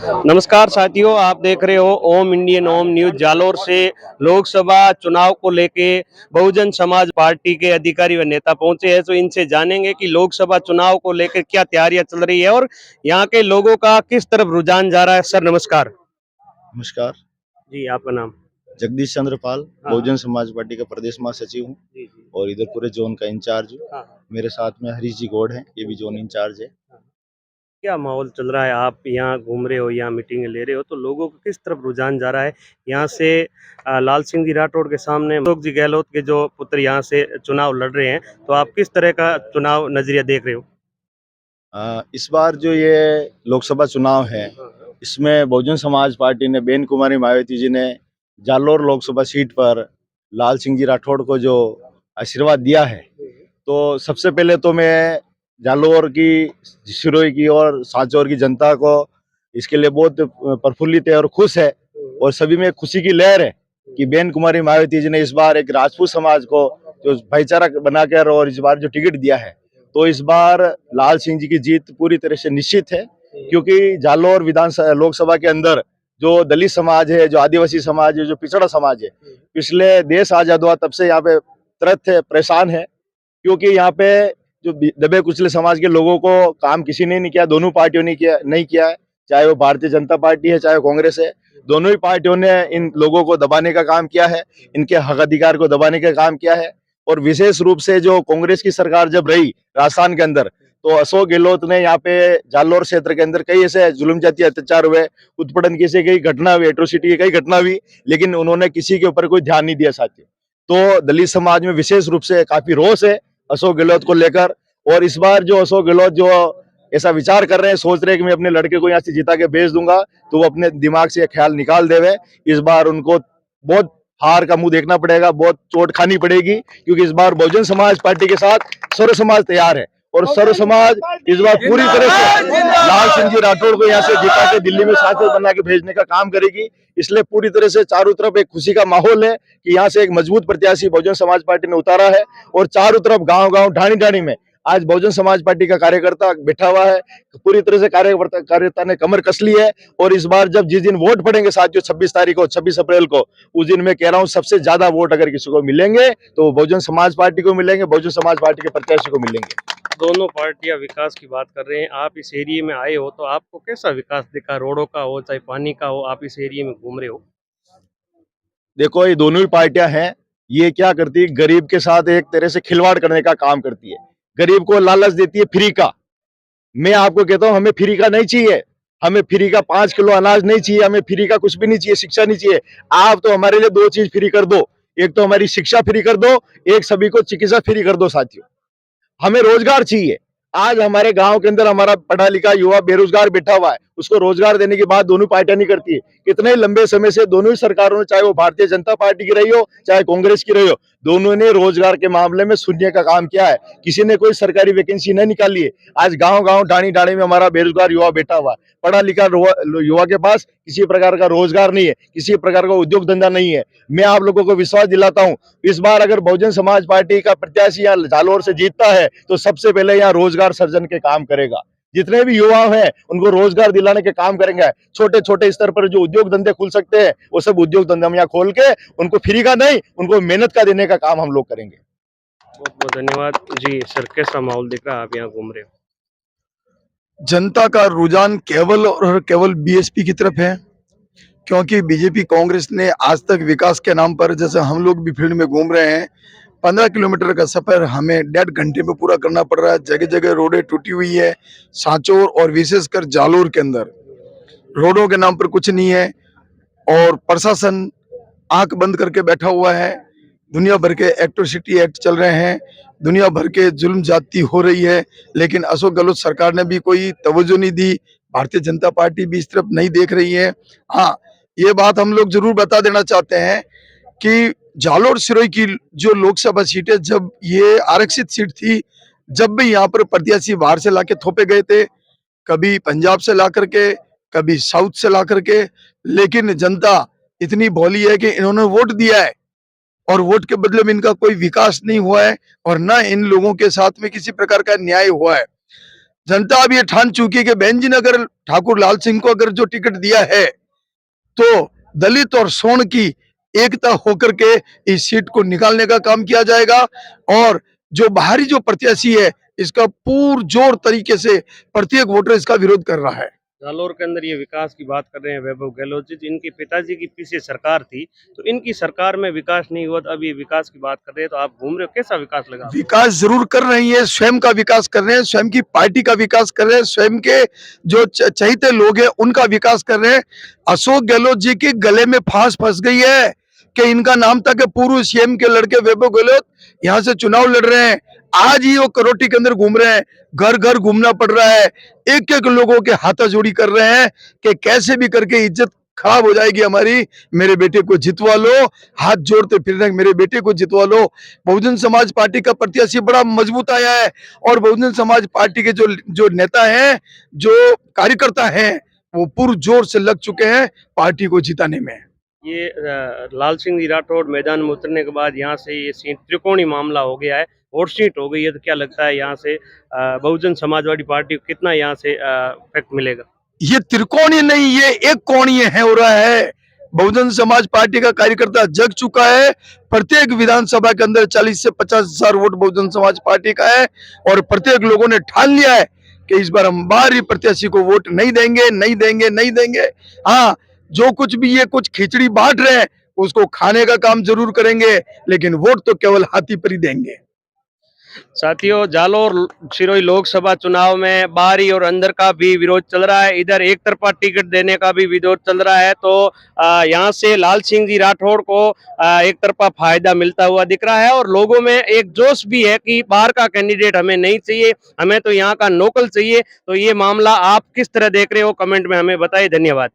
नमस्कार साथियों, आप देख रहे हो ओम इंडियन ओम न्यूज। जालोर से लोकसभा चुनाव को लेके बहुजन समाज पार्टी के अधिकारी व नेता पहुंचे हैं, तो इनसे जानेंगे कि लोकसभा चुनाव को लेकर क्या तैयारियां चल रही है और यहाँ के लोगों का किस तरफ रुझान जा रहा है। सर नमस्कार। नमस्कार। जी, आपका नाम? जगदीश चंद्र पाल, हाँ हाँ। बहुजन समाज पार्टी का प्रदेश महासचिव हूँ जी जी। और इधर पूरे जोन का इंचार्ज हूँ। हाँ हाँ। मेरे साथ में हरीश जी गौड़ हैं, ये भी जोन इंचार्ज है। हाँ। क्या माहौल चल रहा है? आप यहाँ घूम रहे हो, यहाँ मीटिंग ले रहे हो, तो लोगों का किस तरफ रुझान जा रहा है? यहाँ से लाल सिंह जी राठौड़ के सामने अशोक जी गहलोत के जो पुत्र यहाँ से चुनाव लड़ रहे हैं, तो आप किस तरह का चुनाव नजरिया देख रहे हो? इस बार जो ये लोकसभा चुनाव है, इसमें बहुजन समाज पार्टी ने बेन कुमारी मायावती जी ने जालोर लोकसभा सीट पर लाल सिंह जी राठौड़ को जो आशीर्वाद दिया है, तो सबसे पहले तो मैं जालोर की, सिरोही की और सांचौर की जनता को इसके लिए बहुत प्रफुल्लित है और खुश है। और सभी में खुशी की लहर है कि बेन कुमारी मायावती जी ने इस बार एक राजपूत समाज को जो भाईचारा बनाकर और इस बार जो टिकट दिया है, तो इस बार लाल सिंह जी की जीत पूरी तरह से निश्चित है। क्योंकि जालोर विधानसभा लोकसभा के अंदर जो दलित समाज है, जो आदिवासी समाज है, जो पिछड़ा समाज है, पिछले देश आजाद हुआ तब से यहाँ पे त्रस्त है, परेशान है। क्योंकि यहाँ पे जो दबे कुचले समाज के लोगों को काम किसी ने नहीं किया, दोनों पार्टियों ने किया नहीं किया है। चाहे वो भारतीय जनता पार्टी है, चाहे कांग्रेस है, दोनों ही पार्टियों ने इन लोगों को दबाने का काम किया है, इनके हक अधिकार को दबाने का काम किया है। और विशेष रूप से जो कांग्रेस की सरकार जब रही राजस्थान के अंदर, तो अशोक गहलोत ने यहाँ पे जालोर क्षेत्र के अंदर कई ऐसे जुल्म जातीय अत्याचार हुए, उत्पीड़न की से कई घटना हुई, एट्रोसिटी की कई घटना हुई, लेकिन उन्होंने किसी के ऊपर कोई ध्यान नहीं दिया साथियों। तो दलित समाज में विशेष रूप से काफी रोष है अशोक गहलोत को लेकर। और इस बार जो अशोक गहलोत जो ऐसा विचार कर रहे हैं, सोच रहे हैं कि मैं अपने लड़के को यहाँ से जिता के भेज दूंगा, तो वो अपने दिमाग से ये ख्याल निकाल देवे। इस बार उनको बहुत हार का मुंह देखना पड़ेगा, बहुत चोट खानी पड़ेगी, क्योंकि इस बार बहुजन समाज पार्टी के साथ सर्व समाज तैयार है। और सर्व समाज इस बार पूरी तरह से लाल सिंह जी राठौड़ को यहाँ से जिता के दिल्ली में सांसद बना के भेजने का काम करेगी। इसलिए पूरी तरह से चारों तरफ एक खुशी का माहौल है कि यहाँ से एक मजबूत प्रत्याशी बहुजन समाज पार्टी ने उतारा है। और चारों तरफ गांव गांव ढाणी ढाणी में आज बहुजन समाज पार्टी का कार्यकर्ता बैठा हुआ है। पूरी तरह से कार्यकर्ता ने कमर कस ली है। और इस बार जब जिस दिन वोट पड़ेंगे साथियों, 26 तारीख को, 26 अप्रैल को, उस दिन मैं कह रहा हूँ सबसे ज्यादा वोट अगर किसी को मिलेंगे तो बहुजन समाज पार्टी को मिलेंगे, बहुजन समाज पार्टी के प्रत्याशी को मिलेंगे। दोनों पार्टियां विकास की बात कर रहे हैं। आप इस एरिया में आए हो, तो आपको कैसा विकास दिखा? रोडों का हो चाहे पानी का हो, आप इस एरिया में घूम रहे हो। देखो, ये दोनों ही पार्टियां हैं, ये क्या करती है, गरीब के साथ एक तरह से खिलवाड़ करने का काम करती है। गरीब को लालच देती है फ्री का। मैं आपको कहता हूं, हमें फ्री का नहीं चाहिए। हमें फ्री का 5 किलो अनाज नहीं चाहिए, हमें फ्री का कुछ भी नहीं चाहिए, शिक्षा नहीं चाहिए। आप तो हमारे लिए दो चीज फ्री कर दो, एक तो हमारी शिक्षा फ्री कर दो, एक सभी को चिकित्सा फ्री कर दो साथियों। हमें रोजगार चाहिए। आज हमारे गांव के अंदर हमारा पढ़ा लिखा युवा बेरोजगार बैठा हुआ है, उसको रोजगार देने की बात दोनों पार्टियां नहीं करती है। कितने लंबे समय से दोनों ही सरकारों ने, चाहे वो भारतीय जनता पार्टी की रही हो चाहे कांग्रेस की रही हो, दोनों ने रोजगार के मामले में शून्य का काम किया है। किसी ने कोई सरकारी वैकेंसी नहीं निकाली है। आज गांव गांव ढाणी ढाणी में हमारा बेरोजगार युवा बैठा हुआ है। पढ़ा लिखा युवा के पास किसी प्रकार का रोजगार नहीं है, किसी प्रकार का उद्योग धंधा नहीं है। मैं आप लोगों को विश्वास दिलाता हूं, इस बार अगर बहुजन समाज पार्टी का प्रत्याशी यहाँ जालोर से जीतता है, तो सबसे पहले यहाँ रोजगार सृजन के काम करेगा। जितने भी युवा हैं उनको रोजगार दिलाने के काम करेंगे। छोटे छोटे स्तर पर जो उद्योग धंधे खुल सकते हैं, वो सब उद्योग धंधे हम यहाँ खोल के उनको फ्री का नहीं, उनको मेहनत का देने का काम हम लोग करेंगे। बहुत बहुत धन्यवाद जी। सर कैसा माहौल दिख रहा है, आप यहाँ घूम रहे हो? जनता का रुझान केवल और केवल बीएसपी की तरफ है, क्योंकि बीजेपी कांग्रेस ने आज तक विकास के नाम पर, जैसे हम लोग भी फील्ड में घूम रहे हैं, 15 किलोमीटर का सफर हमें 1.5 घंटे में पूरा करना पड़ रहा है। जगह जगह रोडें टूटी हुई है। सांचौर और विशेषकर जालोर के अंदर रोडों के नाम पर कुछ नहीं है और प्रशासन आंख बंद करके बैठा हुआ है। दुनिया भर के एट्रोसिटी एक्ट चल रहे हैं, दुनिया भर के जुल्म जाती हो रही है, लेकिन अशोक गहलोत सरकार ने भी कोई तवज्जो नहीं दी। भारतीय जनता पार्टी भी इस तरफ नहीं देख रही है। हाँ, ये बात हम लोग जरूर बता देना चाहते हैं कि जालोर सिरोही की जो लोकसभा सीट है, जब ये आरक्षित सीट थी, जब भी यहाँ पर प्रत्याशी बाहर से लाके थोपे गए थे, कभी पंजाब से ला करके, कभी साउथ से ला करके, लेकिन जनता इतनी भोली है कि इन्होंने वोट दिया है और वोट के बदले में इनका कोई विकास नहीं हुआ है और ना इन लोगों के साथ में किसी प्रकार का न्याय हुआ है। जनता अब ये ठान चुकी है कि बहन जी ने अगर ठाकुर लाल सिंह को अगर जो टिकट दिया है तो दलित और सवर्ण की एकता होकर के इस सीट को निकालने का काम किया जाएगा। और जो बाहरी जो प्रत्याशी है इसका पुरजोर तरीके से प्रत्येक वोटर इसका विरोध कर रहा है। जालोर के अंदर ये विकास की बात कर रहे हैं वैभव गहलोत जी, इनके पिताजी की पीछे सरकार थी, तो इनकी सरकार में विकास नहीं हुआ, तो अब ये विकास की बात कर रहे हैं, तो आप घूम रहे हो, कैसा विकास लगा आपको? विकास जरूर कर रही है, स्वयं का विकास कर रहे हैं, स्वयं की पार्टी का विकास कर रहे हैं, स्वयं के जो चहेते लोग हैं उनका विकास कर रहे हैं। अशोक गहलोत जी के गले में फांस फंस गई है कि इनका नाम था कि पूर्व सीएम के लड़के वैभव गहलोत यहाँ से चुनाव लड़ रहे हैं। आज ही वो करोटी के अंदर घूम रहे हैं, घर घर घूमना पड़ रहा है, एक एक लोगों के हाथाजोड़ी कर रहे हैं कि कैसे भी करके इज्जत खराब हो जाएगी हमारी, मेरे बेटे को जितवा लो, हाथ जोड़ते फिर रहे मेरे बेटे को जितवा लो। बहुजन समाज पार्टी का प्रत्याशी बड़ा मजबूत आया है और बहुजन समाज पार्टी के जो जो नेता हैं, जो कार्यकर्ता हैं, वो पुरजोर से लग चुके हैं पार्टी को जिताने में। ये लाल सिंह जी राठौड़ मैदान में उतरने के बाद यहाँ से ये सीट त्रिकोणीय मामला हो गया है, वोट सीट हो गई है, तो क्या लगता है यहाँ से बहुजन समाजवादी पार्टी को कितना यहाँ से इफेक्ट मिलेगा? ये त्रिकोणीय नहीं, ये एक कोणीय है हो रहा है। बहुजन समाज पार्टी का कार्यकर्ता जग चुका है। प्रत्येक विधानसभा के अंदर 40 से 50,000 वोट बहुजन समाज पार्टी का है और प्रत्येक लोगों ने ठान लिया है कि इस बार हम बाहरी प्रत्याशी को वोट नहीं देंगे, नहीं देंगे, नहीं देंगे। हाँ, जो कुछ भी ये कुछ खिचड़ी बांट रहे हैं उसको खाने का काम जरूर करेंगे, लेकिन वोट तो केवल हाथी पर ही देंगे। साथियों, जालोर सिरोही लोकसभा चुनाव में बाहरी और अंदर का भी विरोध चल रहा है। इधर एक तरफा टिकट देने का भी विरोध चल रहा है, तो यहाँ से लाल सिंह जी राठौड़ को एक तरफा फायदा मिलता हुआ दिख रहा है और लोगों में एक जोश भी है कि बाहर का कैंडिडेट हमें नहीं चाहिए, हमें तो यहाँ का लोकल चाहिए। तो ये मामला आप किस तरह देख रहे हो, कमेंट में हमें बताइए। धन्यवाद।